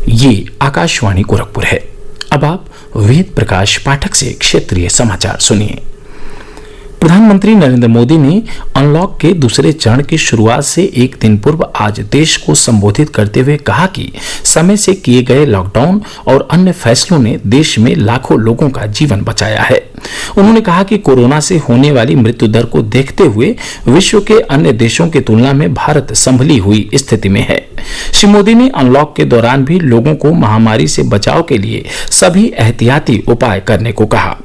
ये आकाशवाणी गोरखपुर है। अब आप वेद प्रकाश पाठक से क्षेत्रीय समाचार सुनिए। प्रधानमंत्री नरेंद्र मोदी ने अनलॉक के दूसरे चरण की शुरुआत से एक दिन पूर्व आज देश को संबोधित करते हुए कहा कि समय से किए गए लॉकडाउन और अन्य फैसलों ने देश में लाखों लोगों का जीवन बचाया है। उन्होंने कहा कि कोरोना से होने वाली मृत्यु दर को देखते हुए विश्व के अन्य देशों की तुलना में भारत संभली हुई स्थिति में है। श्री मोदी ने अनलॉक के दौरान भी लोगों को महामारी से बचाव के लिए सभी एहतियाती उपाय करने को कहा।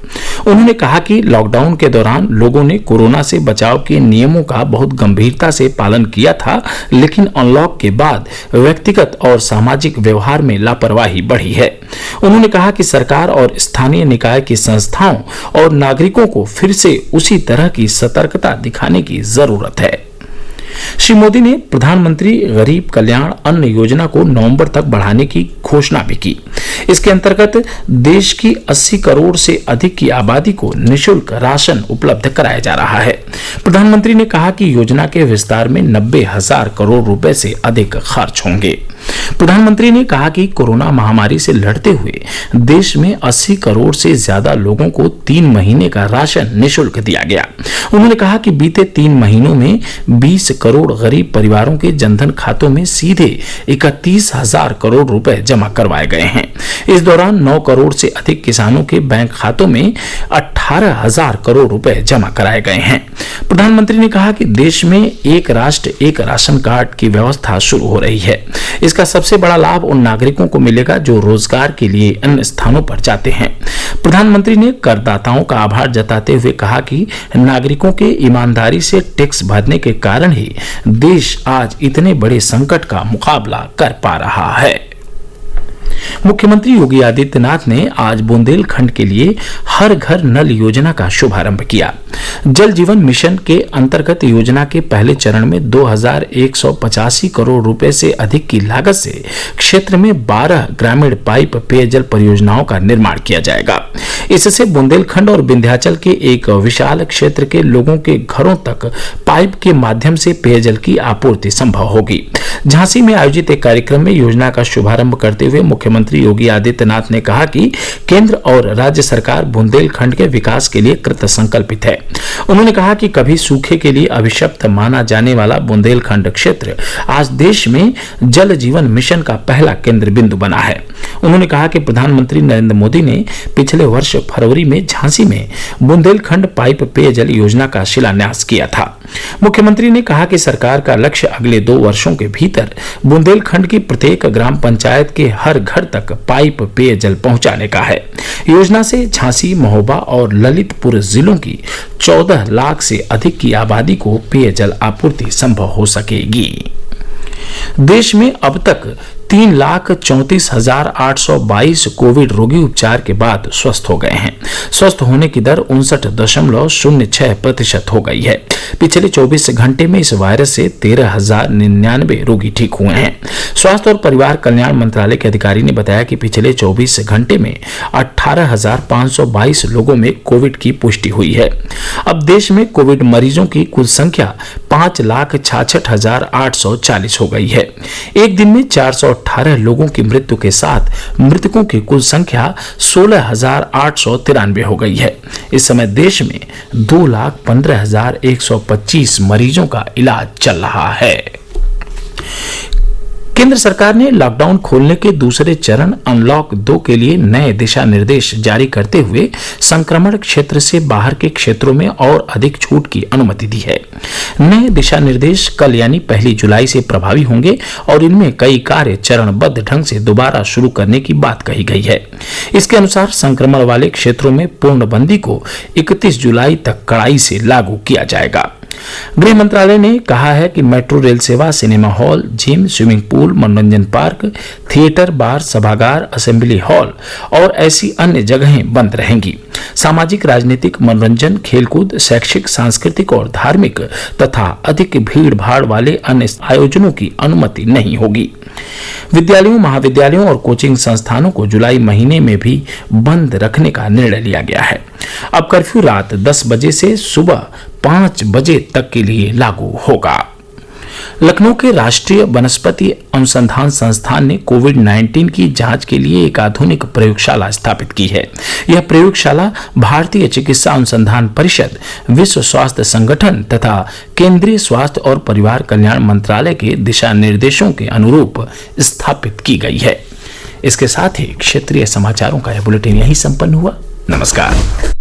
उन्होंने कहा कि लॉकडाउन के दौरान लोगों ने कोरोना से बचाव के नियमों का बहुत गंभीरता से पालन किया था, लेकिन अनलॉक के बाद व्यक्तिगत और सामाजिक व्यवहार में लापरवाही बढ़ी है। उन्होंने कहा कि सरकार और स्थानीय निकाय की संस्थाओं और नागरिकों को फिर से उसी तरह की सतर्कता दिखाने की जरूरत है। श्री मोदी ने प्रधानमंत्री गरीब कल्याण अन्न योजना को नवंबर तक बढ़ाने की घोषणा भी की। इसके अंतर्गत देश की 80 करोड़ से अधिक की आबादी को निःशुल्क राशन उपलब्ध कराया जा रहा है। प्रधानमंत्री ने कहा कि योजना के विस्तार में 90,000 करोड़ रुपए से अधिक खर्च होंगे। प्रधानमंत्री ने कहा कि कोरोना महामारी से लड़ते हुए देश में 80 करोड़ से ज्यादा लोगों को 3 महीने का राशन निःशुल्क दिया गया। उन्होंने कहा कि बीते 3 महीनों में 20 करोड़ गरीब परिवारों के जनधन खातों में सीधे 31,000 करोड़ रुपए जमा करवाए गए हैं। इस दौरान 9 करोड़ से अधिक किसानों के बैंक खातों में 18,000 करोड़ रुपए जमा कराए गए हैं। प्रधानमंत्री ने कहा कि देश में एक राष्ट्र एक राशन कार्ड की व्यवस्था शुरू हो रही है। इसका सबसे बड़ा लाभ उन नागरिकों को मिलेगा जो रोजगार के लिए अन्य स्थानों पर जाते हैं। प्रधानमंत्री ने करदाताओं का आभार जताते हुए कहा कि नागरिकों के ईमानदारी से टैक्स भरने के कारण ही देश आज इतने बड़े संकट का मुकाबला कर पा रहा है। मुख्यमंत्री योगी आदित्यनाथ ने आज बुंदेलखंड के लिए हर घर नल योजना का शुभारंभ किया। जल जीवन मिशन के अंतर्गत योजना के पहले चरण में 2,185 करोड़ रुपए से अधिक की लागत से क्षेत्र में 12 ग्रामीण पाइप पेयजल परियोजनाओं का निर्माण किया जाएगा। इससे बुंदेलखंड और विंध्याचल के एक विशाल क्षेत्र के लोगों के घरों तक पाइप के माध्यम से पेयजल की आपूर्ति संभव होगी। झांसी में आयोजित एक कार्यक्रम में योजना का शुभारंभ करते हुए मुख्यमंत्री योगी आदित्यनाथ ने कहा कि केंद्र और राज्य सरकार बुंदेलखंड के विकास के लिए कृत संकल्पित है। उन्होंने कहा कि कभी सूखे के लिए अभिशप्त माना जाने वाला बुंदेलखंड क्षेत्र आज देश में जल जीवन मिशन का पहला केंद्र बिंदु बना है। उन्होंने कहा कि प्रधानमंत्री नरेंद्र मोदी ने पिछले वर्ष फरवरी में झांसी में बुंदेलखंड पाइप पेयजल योजना का शिलान्यास किया था। मुख्यमंत्री ने कहा कि सरकार का लक्ष्य अगले 2 वर्षों के भीतर बुंदेलखंड की प्रत्येक ग्राम पंचायत के हर घर तक पाइप पेयजल पहुंचाने का है। योजना से झांसी, महोबा और ललितपुर जिलों की 14 लाख से अधिक की आबादी को पेयजल आपूर्ति संभव हो सकेगी। देश में अब तक 3,34,822 कोविड रोगी उपचार के बाद स्वस्थ हो गए हैं। स्वस्थ होने की दर 59.06% हो गई है। पिछले 24 घंटे में इस वायरस से 13,099 रोगी ठीक हुए हैं। स्वास्थ्य और परिवार कल्याण मंत्रालय के अधिकारी ने बताया कि पिछले 24 घंटे में 18,522 लोगों में कोविड की पुष्टि हुई है। अब देश में कोविड मरीजों की कुल संख्या 5,66,840 हो गई है। एक दिन में 418 लोगों की मृत्यु के साथ मृतकों की कुल संख्या 16,893 हो गई है। इस समय देश में 2,15,125 मरीजों का इलाज चल रहा है। केंद्र सरकार ने लॉकडाउन खोलने के दूसरे चरण अनलॉक 2 के लिए नए दिशा निर्देश जारी करते हुए संक्रमण क्षेत्र से बाहर के क्षेत्रों में और अधिक छूट की अनुमति दी है। नए दिशा निर्देश कल यानी 1 जुलाई से प्रभावी होंगे और इनमें कई कार्य चरणबद्ध ढंग से दोबारा शुरू करने की बात कही गई है। इसके अनुसार संक्रमण वाले क्षेत्रों में पूर्णबंदी को 31 जुलाई तक कड़ाई से लागू किया जाएगा। गृह मंत्रालय ने कहा है कि मेट्रो रेल सेवा, cinema hall, gym, swimming pool, मनोरंजन पार्क, थिएटर, बार, सभागार, असेंबली हॉल और ऐसी अन्य जगहें बंद रहेंगी। सामाजिक, राजनीतिक, मनोरंजन, खेलकूद, शैक्षिक, सांस्कृतिक और धार्मिक तथा अधिक भीड़ भाड़ वाले अन्य आयोजनों की अनुमति नहीं होगी। विद्यालयों, महाविद्यालयों और कोचिंग संस्थानों को जुलाई महीने में भी बंद रखने का निर्णय लिया गया है। अब कर्फ्यू रात 10 बजे से सुबह 5 बजे तक के लिए लागू होगा। लखनऊ के राष्ट्रीय वनस्पति अनुसंधान संस्थान ने कोविड-19 की जांच के लिए एक आधुनिक प्रयोगशाला स्थापित की है। यह प्रयोगशाला भारतीय चिकित्सा अनुसंधान परिषद, विश्व स्वास्थ्य संगठन तथा केंद्रीय स्वास्थ्य और परिवार कल्याण मंत्रालय के दिशा निर्देशों के अनुरूप स्थापित की गई है। इसके साथ ही क्षेत्रीय समाचारों का यह बुलेटिन यहीं संपन्न हुआ। नमस्कार।